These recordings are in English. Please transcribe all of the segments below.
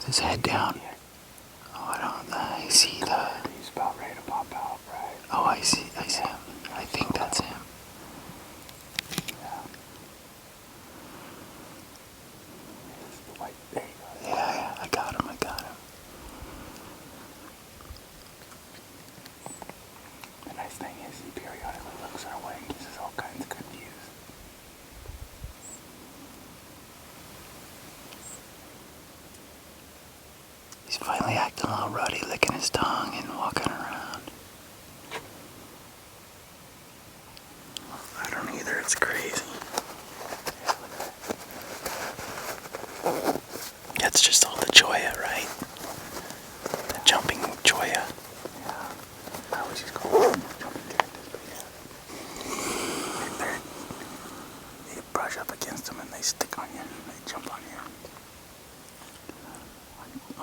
His head down. Oh, I see the... He's about ready to pop out, right? Oh, I see him. I think that's him. Yeah. There's the white, there you go. Yeah, I got him. The nice thing is he periodically looks our way and gives us all kinds of good views. He's finally acting all ruddy, licking his tongue and walking around. I don't either, it's crazy. That's just all the choya, right? The jumping choya. Yeah. I always just call them jumping cactus, but yeah. You brush up against them and they stick on you and they jump on you.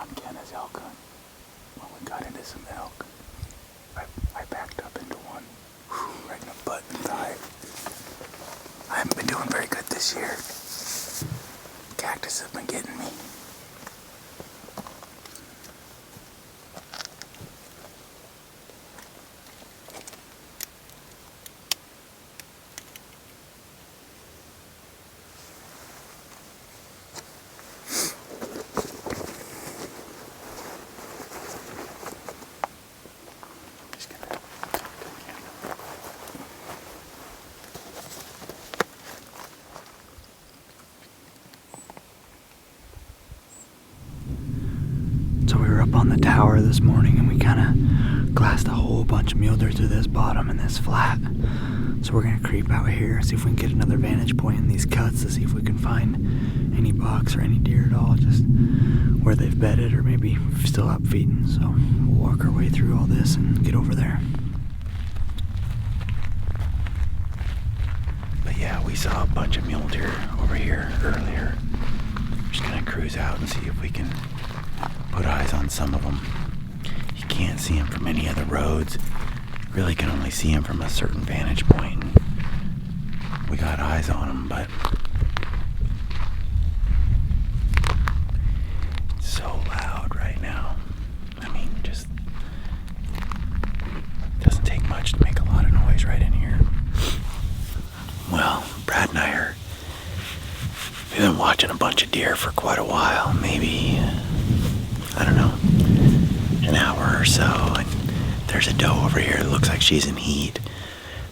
On Kenna's elk hunt, when we got into some elk, I backed up into one, right in the butt and thigh. I haven't been doing very good this year. Cactus have been getting me. So we were up on the tower this morning and we kind of glassed a whole bunch of mule deer through this bottom and this flat. So we're going to creep out here, see if we can get another vantage point in these cuts to see if we can find any bucks or any deer at all, just where they've bedded or maybe still up feeding. So we'll walk our way through all this and get over there. But yeah, we saw a bunch of mule deer over here earlier. We're just going to cruise out and see if we can put eyes on some of them. You can't see them from any of the roads. Really can only see them from a certain vantage point. We got eyes on them, but it's so loud right now. I mean, just doesn't take much to make a lot of noise right in here. Well, Brad and I we've been watching a bunch of deer for quite a while, maybe I don't know, an hour or so, and there's a doe over here that looks like she's in heat,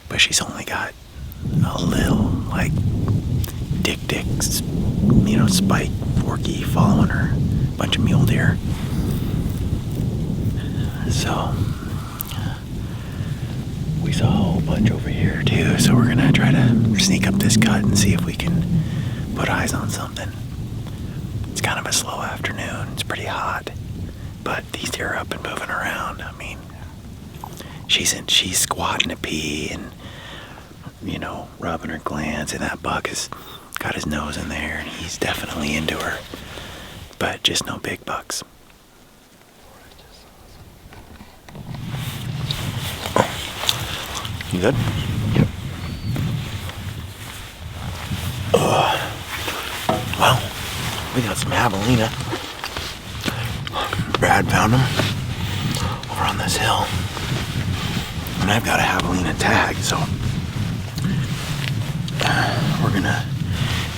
but she's only got a little, like, dick's, spike forky following her, bunch of mule deer. So, we saw a whole bunch over here too, so we're gonna try to sneak up this cut and see if we can put eyes on something. It's kind of a slow afternoon. It's pretty hot, but these deer are up and moving around. I mean, she's squatting to pee and, rubbing her glands, and that buck has got his nose in there, and he's definitely into her, but just no big bucks. You good? Yep. Well, we got some javelina. Brad found them over on this hill. And I've got a javelina tag, so we're gonna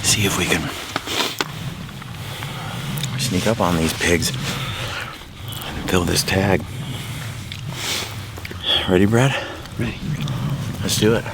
see if we can sneak up on these pigs and fill this tag. Ready, Brad? Ready. Let's do it.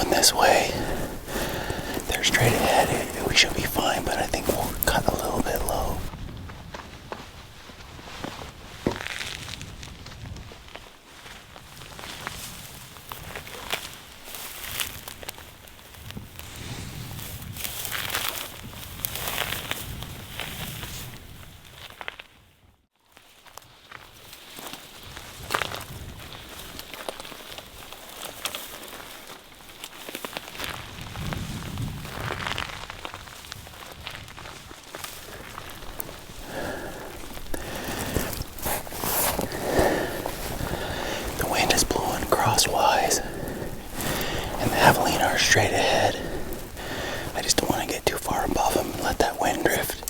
This way. we should be fine, but I think we'll cut a little bit low. Crosswise, and the Javelina are straight ahead. I just don't want to get too far above them and let that wind drift.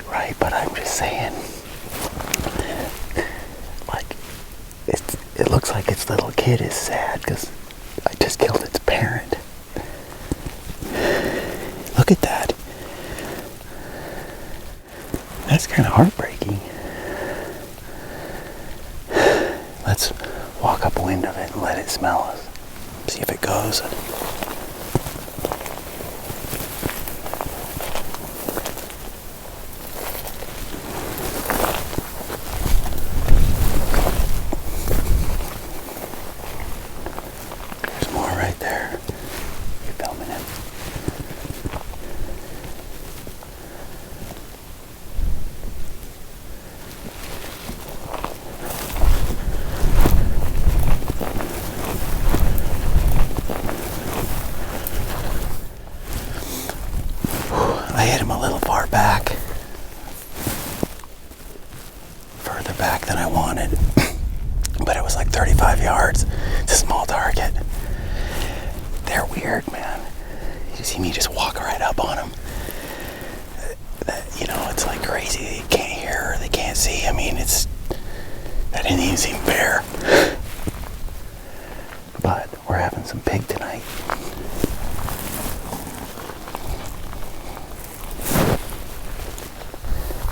Right, but I'm just saying, like, it looks like its little kid is sad because I just killed its parent. Look at that. That's kind of heartbreaking. Let's walk upwind of it and let it smell us. See if it goes. There's more right there. You're filming it. I hit him a little far back. Further back than I wanted. But it was like 35 yards. It's a small target. They're weird, man. You see me just walk right up on them. You know, it's like crazy. They can't hear or they can't see. I mean, that didn't even seem fair. But we're having killing some pig tonight.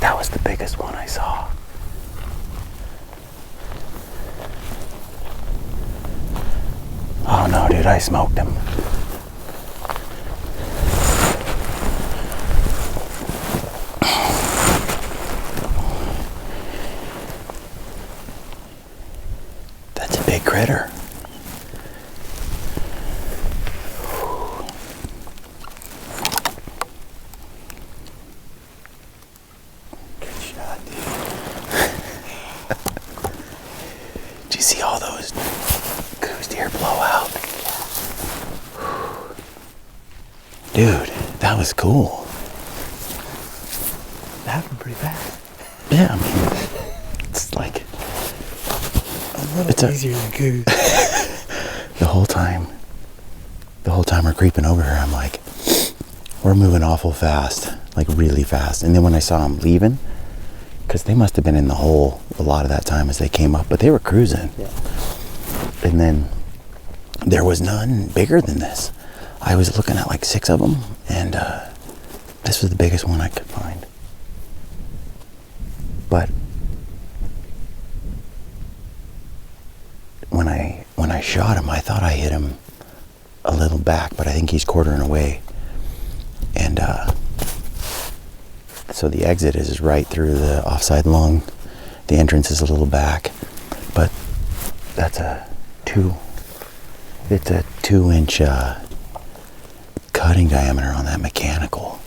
That was the biggest one I saw. Oh no, dude, I smoked him. That's a big critter. Good shot, dude. Did you see all those goose deer blow out? Dude, that was cool. That happened pretty fast. Yeah, I mean, it's like A little easier than goose. the whole time we're creeping over here, I'm like, we're moving awful fast, like really fast. And then when I saw them leaving, because they must have been in the hole a lot of that time as they came up, but they were cruising. Yeah. And then there was none bigger than this. I was looking at like 6 of them, and this was the biggest one I could find. But when I shot him, I thought I hit him a little back, but I think he's quartering away. And so the exit is right through the offside lung. The entrance is a little back, but that's it's a 2-inch cutting diameter on that mechanical.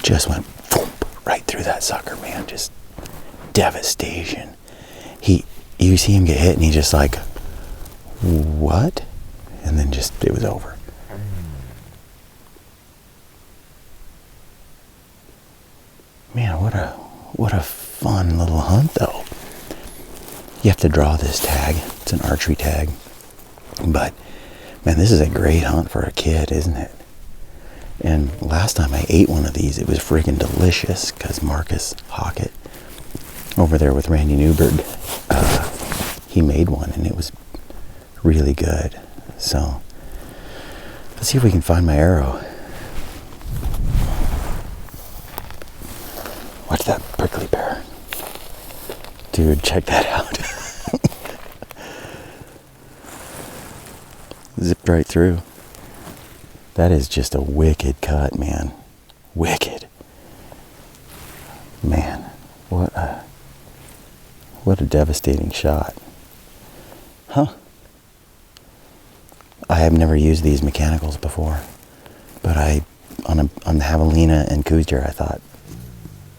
Just went thump right through that sucker, man. Just devastation. You see him get hit and he just like, what? And then just, it was over. Man, what a fun little hunt though. You have to draw this tag. It's an archery tag. But man, this is a great hunt for a kid, isn't it? And last time I ate one of these, it was freaking delicious because Marcus Hockett over there with Randy Newberg, he made one and it was really good. So let's see if we can find my arrow. Watch that prickly pear. Dude, check that out. Zipped right through. That is just a wicked cut, man. Wicked. Man, what a devastating shot. Huh? I have never used these mechanicals before, but on the Javelina and Coos deer, I thought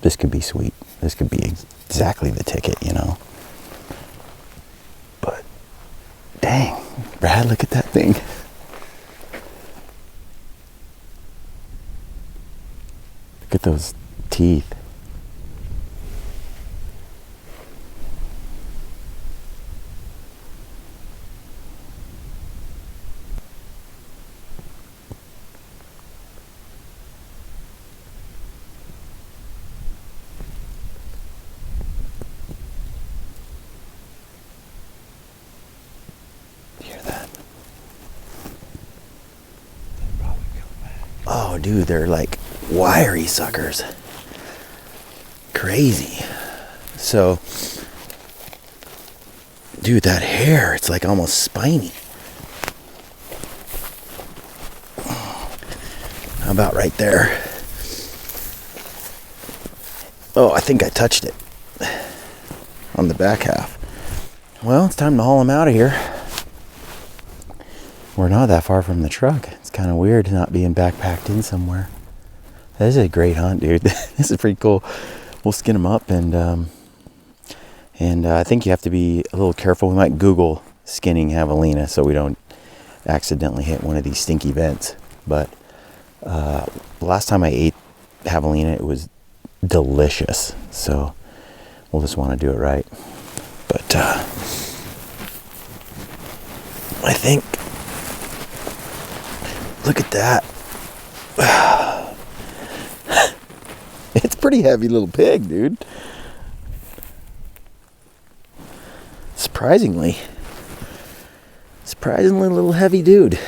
this could be sweet. This could be exactly the ticket, you know. But dang, Brad, look at that thing. Look at those teeth. Hear that? Oh, dude, they're like wiry suckers. Crazy. So, dude, that hair, it's like almost spiny. How about right there? Oh, I think I touched it on the back half. Well, it's time to haul him out of here. We're not that far from the truck. It's kind of weird not being backpacked in somewhere. This is a great hunt, dude. This is pretty cool. We'll skin him up, and I think you have to be a little careful. We might Google skinning Javelina so we don't accidentally hit one of these stinky vents. But last time I ate Javelina, it was delicious. So we'll just want to do it right. But I think, look at that. It's a pretty heavy little pig, dude. Surprisingly a little heavy dude.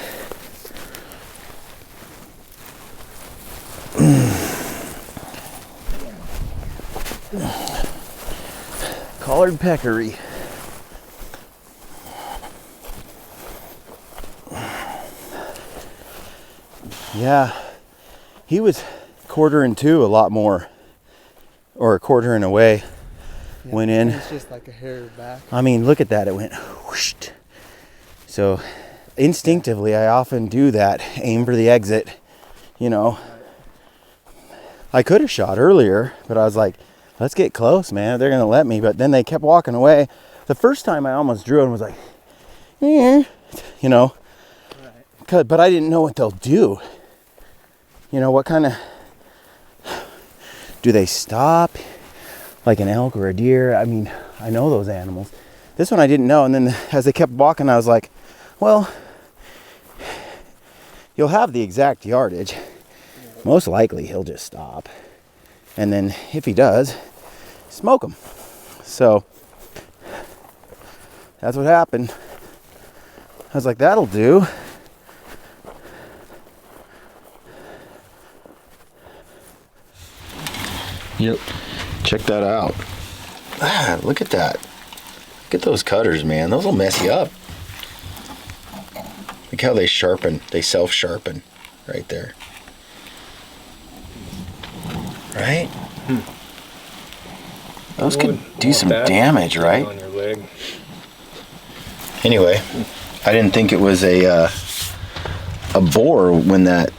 collared peccary. Yeah, he was quartering two a lot more, or a quartering away. Yeah, went in. It's just like a hair back. I mean, look at that. It went whoosh. So instinctively, I often do that. Aim for the exit, you know. I could have shot earlier, but I was like, let's get close, man. They're going to let me. But then they kept walking away. The first time I almost drew and was like, you know. Right. But I didn't know what they'll do. You know, what kind of... Do they stop? Like an elk or a deer? I mean, I know those animals. This one I didn't know. And then as they kept walking, I was like, well, you'll have the exact yardage. Most likely he'll just stop. And then if he does, smoke him. So that's what happened. I was like, that'll do. Yep. Check that out. Ah, look at that. Look at those cutters, man. Those will mess you up. Look how they sharpen. They self-sharpen right there. Right? Those could do some damage, right? On your leg. Anyway, I didn't think it was a boar when that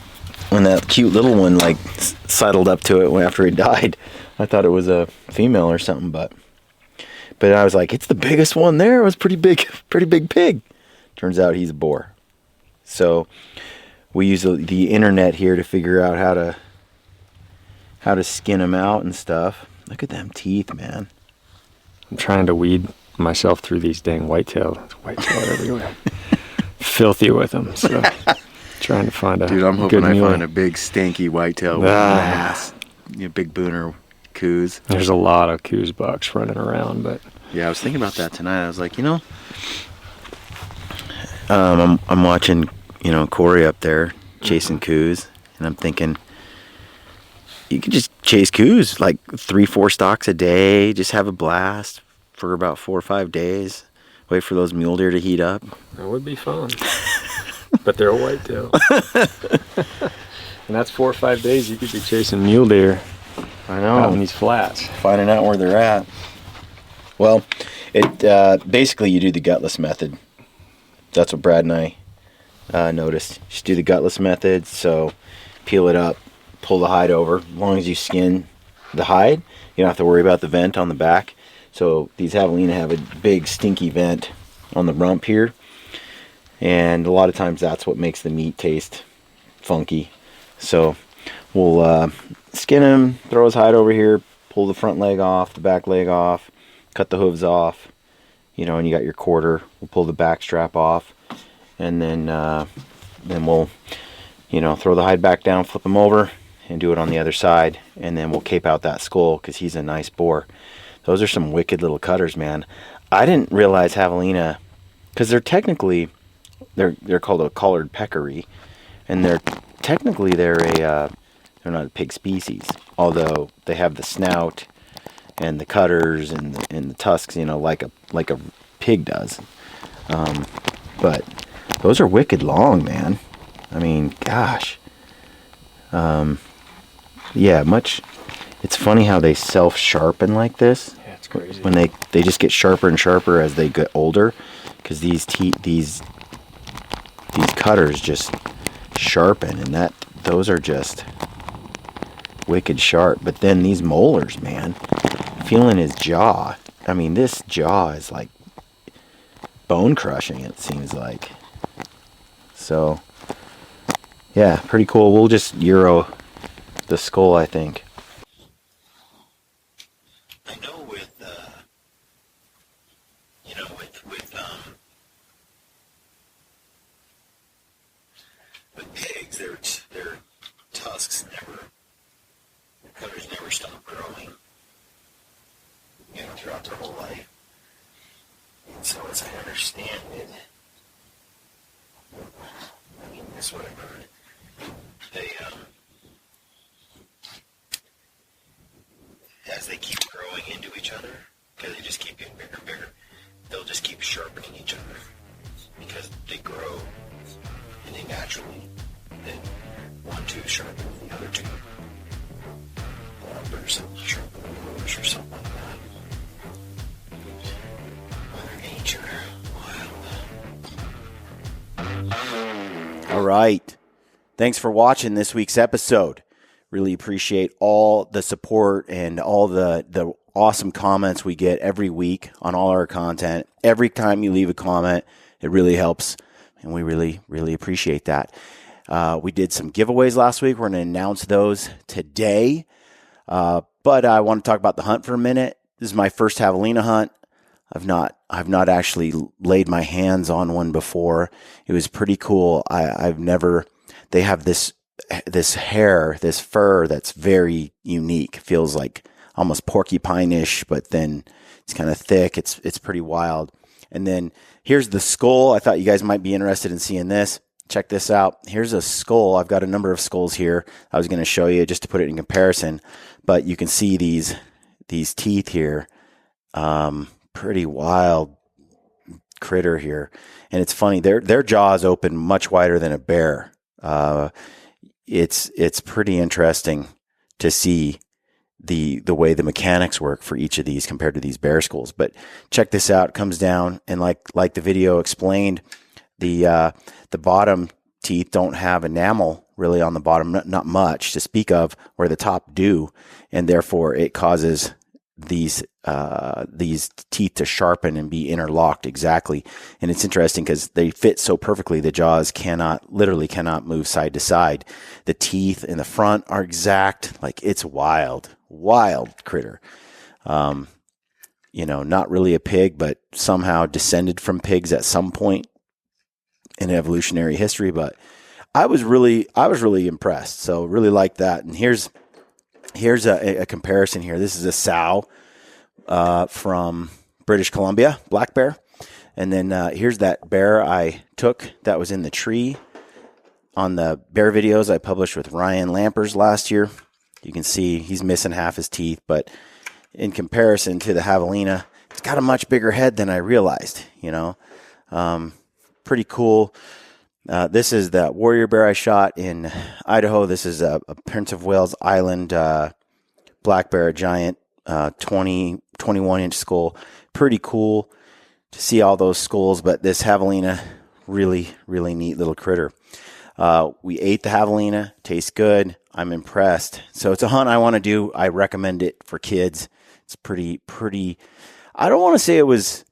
cute little one like sidled up to it after it died. I thought it was a female or something, but I was like, it's the biggest one there. It was pretty big pig. Turns out he's a boar. So we use the internet here to figure out how to skin them out and stuff. Look at them teeth, man. I'm trying to weed myself through these dang whitetail. There's whitetail everywhere. Filthy with them. So trying to find a Dude, I'm hoping good I muley. find a big stanky whitetail with an ass. You know, big booner coos. There's a lot of coos bucks running around, but yeah, I was thinking about that tonight. I was like, I'm watching, Corey up there chasing coos, and I'm thinking you could just chase coos like 3-4 stalks a day, just have a blast for about 4 or 5 days. Wait for those mule deer to heat up. that would be fun. But they're a whitetail. And that's 4 or 5 days you could be chasing mule deer. I know. Out in these flats. Finding out where they're at. Well, it basically you do the gutless method. That's what Brad and I noticed. Just do the gutless method. So peel it up, pull the hide over. As long as you skin the hide, you don't have to worry about the vent on the back. So these Javelina have a big stinky vent on the rump here. And a lot of times that's what makes the meat taste funky. So we'll skin him, throw his hide over here, pull the front leg off, the back leg off, cut the hooves off, and you got your quarter. We'll pull the back strap off, and then we'll, throw the hide back down, flip him over, and do it on the other side, and then we'll cape out that skull because he's a nice boar. Those are some wicked little cutters, man. I didn't realize Javelina, because they're technically, they're called a collared peccary, and they're not a pig species, although they have the snout and the cutters and the tusks, like a pig does. But those are wicked long, man. I mean, gosh. Yeah, it's funny how they self-sharpen like this. Yeah, it's crazy. When they just get sharper and sharper as they get older, because these cutters just sharpen, and those are just wicked sharp. But then these molars, man, feeling his jaw. I mean, this jaw is like bone crushing, it seems like. So yeah, pretty cool. We'll just Euro the skull, I think. I know with pigs, their tusks their cutters never stop growing, throughout their whole life. And so as I understand it, this is what I've heard, as they keep growing into each other, because they just keep getting bigger and bigger. They'll just keep sharpening each other because they grow and they naturally, then one tooth sharpens the other tooth. Or something sharpen the nose or something like that. Mother Nature, wild. All right. Thanks for watching this week's episode. Really appreciate all the support and all the awesome comments we get every week on all our content. Every time you leave a comment, it really helps, and we really, really appreciate that. We did some giveaways last week. We're going to announce those today. But I want to talk about the hunt for a minute. This is my first javelina hunt. I've not actually laid my hands on one before. It was pretty cool. They have this hair, this fur that's very unique. Feels like almost porcupine-ish, but then it's kind of thick. It's pretty wild. And then here's the skull. I thought you guys might be interested in seeing this. Check this out. Here's a skull. I've got a number of skulls here. I was going to show you just to put it in comparison, but you can see these teeth here. Pretty wild critter here. And it's funny. Their jaws open much wider than a bear. It's pretty interesting to see the way the mechanics work for each of these compared to these bear skulls. But check this out. It comes down, and like the video explained, the bottom teeth don't have enamel really on the bottom, not much to speak of, where the top do, and therefore it causes these teeth to sharpen and be interlocked exactly. And it's interesting because they fit so perfectly. The jaws literally cannot move side to side. The teeth in the front are exact. Like, it's wild critter. Not really a pig, but somehow descended from pigs at some point in evolutionary history. But I was really impressed. So really like that. And here's a comparison here. This is a sow from British Columbia, black bear. And then here's that bear I took that was in the tree on the bear videos I published with Ryan Lampers last year. You can see he's missing half his teeth, but in comparison to the javelina, it's got a much bigger head than I realized, pretty cool. This is the warrior bear I shot in Idaho. This is a Prince of Wales Island black bear, giant 21-inch skull. Pretty cool to see all those skulls, but this javelina, really, really neat little critter. We ate the javelina. Tastes good. I'm impressed. So it's a hunt I want to do. I recommend it for kids. It's pretty. I don't want to say it's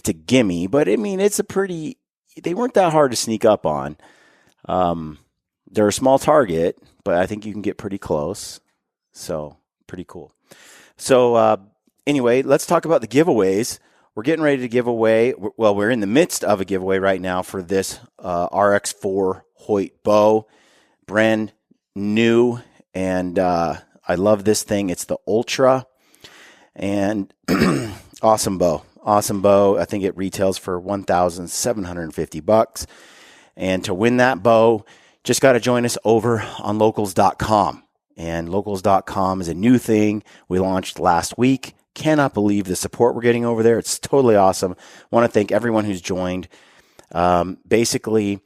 a gimme, but I mean, they weren't that hard to sneak up on. They're a small target, but I think you can get pretty close. So pretty cool. So anyway, let's talk about the giveaways. We're getting ready to give away. Well, we're in the midst of a giveaway right now for this RX4 Hoyt bow, brand new, and I love this thing. It's the Ultra, and awesome bow. I think it retails for $1,750. And to win that bow, just got to join us over on locals.com. And locals.com is a new thing we launched last week. Cannot believe the support we're getting over there. It's totally awesome. Want to thank everyone who's joined. Basically,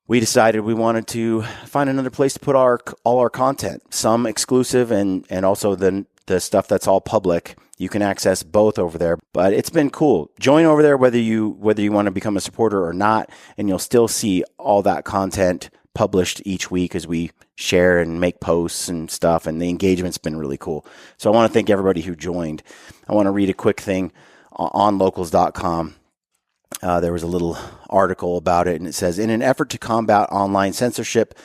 we decided we wanted to find another place to put all our content, some exclusive and also the stuff that's all public. You can access both over there, but it's been cool. Join over there whether you want to become a supporter or not, and you'll still see all that content published each week as we share and make posts and stuff, and the engagement's been really cool. So I want to thank everybody who joined. I want to read a quick thing on locals.com. There was a little article about it, and it says, in an effort to combat online censorship,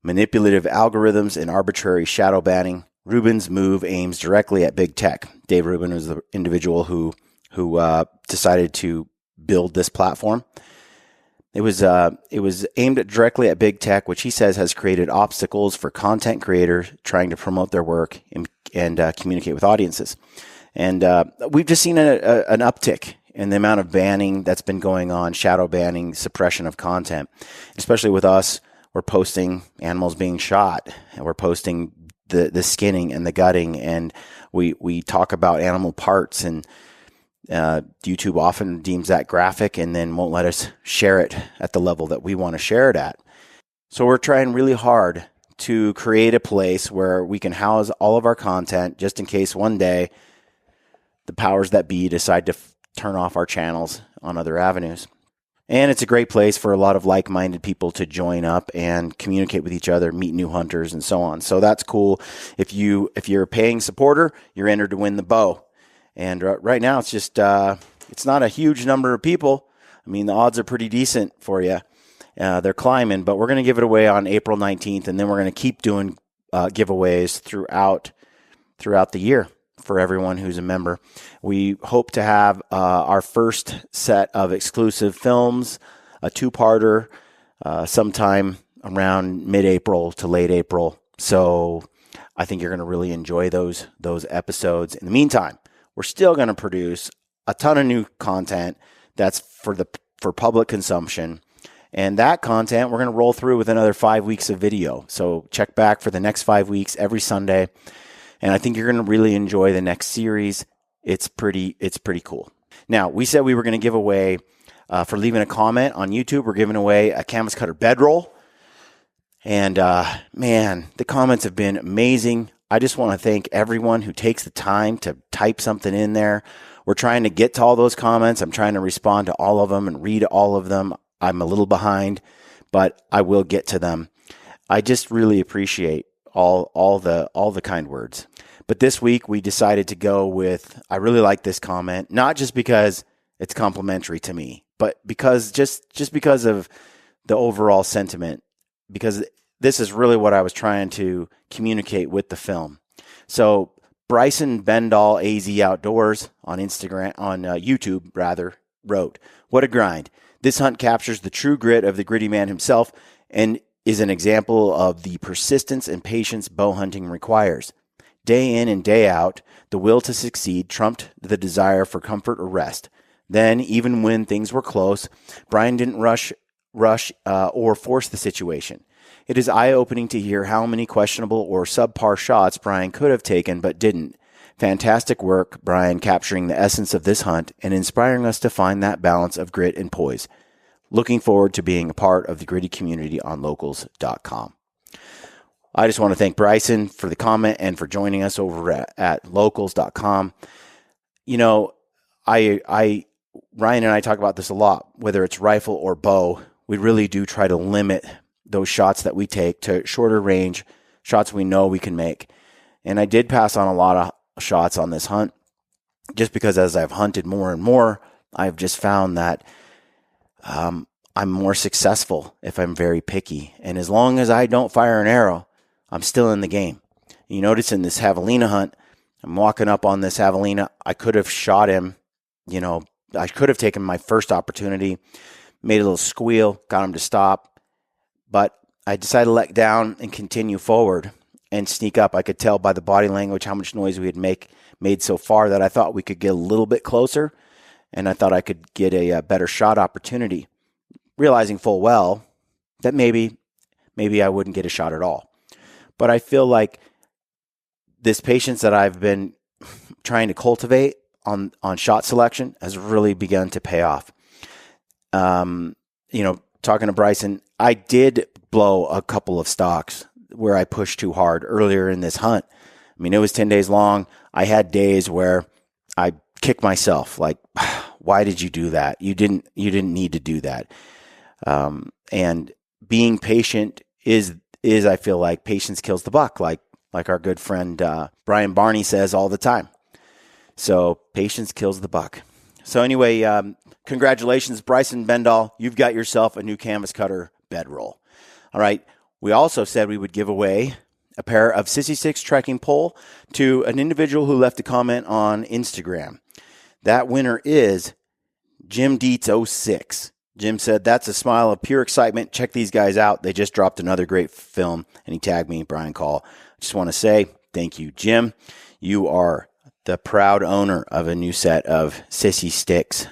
manipulative algorithms, and arbitrary shadow banning, Rubin's move aims directly at big tech. Dave Rubin was the individual who decided to build this platform. It was aimed directly at big tech, which he says has created obstacles for content creators trying to promote their work and communicate with audiences. And we've just seen an uptick in the amount of banning that's been going on, shadow banning, suppression of content, especially with us. We're posting animals being shot, and we're posting the skinning and the gutting, and we talk about animal parts, and YouTube often deems that graphic and then won't let us share it at the level that we want to share it at. So we're trying really hard to create a place where we can house all of our content, just in case one day the powers that be decide to turn off our channels on other avenues. And it's a great place for a lot of like-minded people to join up and communicate with each other, meet new hunters, and so on. So that's cool. If you're a paying supporter, you're entered to win the bow. And right now, it's just it's not a huge number of people. I mean, the odds are pretty decent for you. They're climbing, but we're going to give it away on April 19th, and then we're going to keep doing giveaways throughout the year for everyone who's a member. We hope to have our first set of exclusive films, a two-parter, sometime around mid-April to late April. So I think you're going to really enjoy those episodes. In the meantime, we're still going to produce a ton of new content that's for public consumption. And that content, we're going to roll through with another 5 weeks of video. So check back for the next 5 weeks every Sunday. And I think you're going to really enjoy the next series. It's pretty cool. Now, we said we were going to give away, for leaving a comment on YouTube, we're giving away a canvas cutter bedroll. And man, the comments have been amazing. I just want to thank everyone who takes the time to type something in there. We're trying to get to all those comments. I'm trying to respond to all of them and read all of them. I'm a little behind, but I will get to them. I just really appreciate all the kind words. But this week we decided to go with, I really like this comment, not just because it's complimentary to me, but because just because of the overall sentiment, because this is really what I was trying to communicate with the film. So Bryson Bendall AZ Outdoors on YouTube wrote, "What a grind. This hunt captures the true grit of the gritty man himself and is an example of the persistence and patience bow hunting requires. Day in and day out, the will to succeed trumped the desire for comfort or rest. Then, even when things were close, Brian didn't rush or force the situation. It is eye-opening to hear how many questionable or subpar shots Brian could have taken but didn't. Fantastic work, Brian, capturing the essence of this hunt and inspiring us to find that balance of grit and poise. Looking forward to being a part of the gritty community on locals.com." I just want to thank Bryson for the comment and for joining us over at locals.com. You know, Ryan and I talk about this a lot, whether it's rifle or bow. We really do try to limit those shots that we take to shorter range, shots we know we can make. And I did pass on a lot of shots on this hunt just because as I've hunted more and more, I've just found that I'm more successful if I'm very picky. And as long as I don't fire an arrow, I'm still in the game. You notice in this Javelina hunt, I'm walking up on this Javelina. I could have shot him, I could have taken my first opportunity, made a little squeal, got him to stop. But I decided to let down and continue forward and sneak up. I could tell by the body language how much noise we had made so far that I thought we could get a little bit closer, and I thought I could get a better shot opportunity, realizing full well that maybe I wouldn't get a shot at all. But I feel like this patience that I've been trying to cultivate on shot selection has really begun to pay off. Talking to Bryson, I did blow a couple of stocks where I pushed too hard earlier in this hunt. I mean, it was 10 days long. I had days where I kicked myself, like, why did you do that? You didn't need to do that. And being patient is I feel like patience kills the buck, like our good friend Brian Barney says all the time. So patience kills the buck. So anyway, congratulations, Bryson Bendall. You've got yourself a new canvas cutter bedroll. All right. We also said we would give away a pair of Sissy Sticks trekking pole to an individual who left a comment on Instagram. That winner is Jim Dietz 06. Jim said, "That's a smile of pure excitement. Check these guys out. They just dropped another great film." And he tagged me, Brian Call. I just want to say thank you, Jim. You are the proud owner of a new set of Sissy Sticks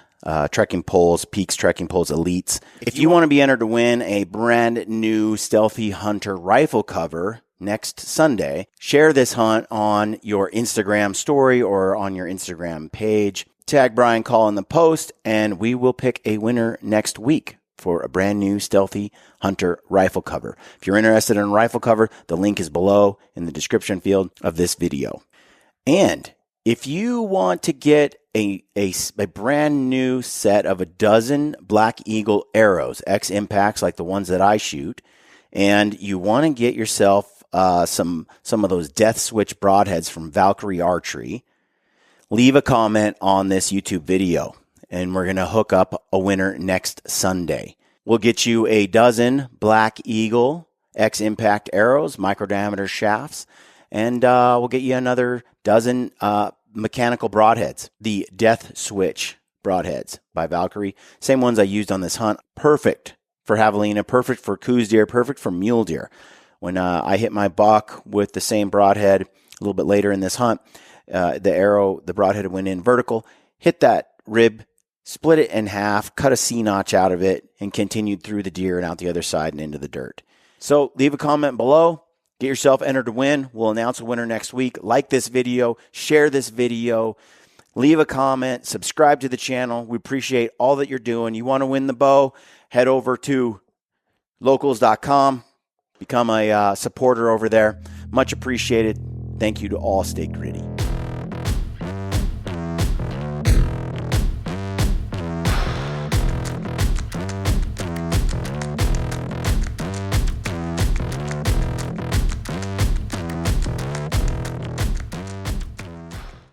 trekking poles, Peaks Trekking Poles Elites. If you want to be entered to win a brand new Stealthy Hunter rifle cover next Sunday. Share this hunt on your Instagram story or on your Instagram page. Tag Brian Call in the post, and we will pick a winner next week for a brand new Stealthy Hunter rifle cover. If you're interested in a rifle cover, the link is below in the description field of this video. And if you want to get a brand new set of a dozen Black Eagle arrows, X impacts like the ones that I shoot, and you want to get yourself some of those Death Switch broadheads from Valkyrie Archery, leave a comment on this YouTube video, and we're going to hook up a winner next Sunday. We'll get you a dozen Black Eagle X impact arrows, micro diameter shafts, and we'll get you another dozen mechanical broadheads, the Death Switch broadheads by Valkyrie. Same ones I used on this hunt. Perfect for javelina, perfect for coos deer, perfect for mule deer. When I hit my buck with the same broadhead a little bit later in this hunt, the broadhead went in vertical, hit that rib, split it in half, cut a C-notch out of it, and continued through the deer and out the other side and into the dirt. So leave a comment below. Get yourself entered to win. We'll announce a winner next week. Like this video, share this video, leave a comment, subscribe to the channel. We appreciate all that you're doing. You want to win the bow, head over to locals.com, become a supporter over there. Much appreciated. Thank you to all. Stay gritty.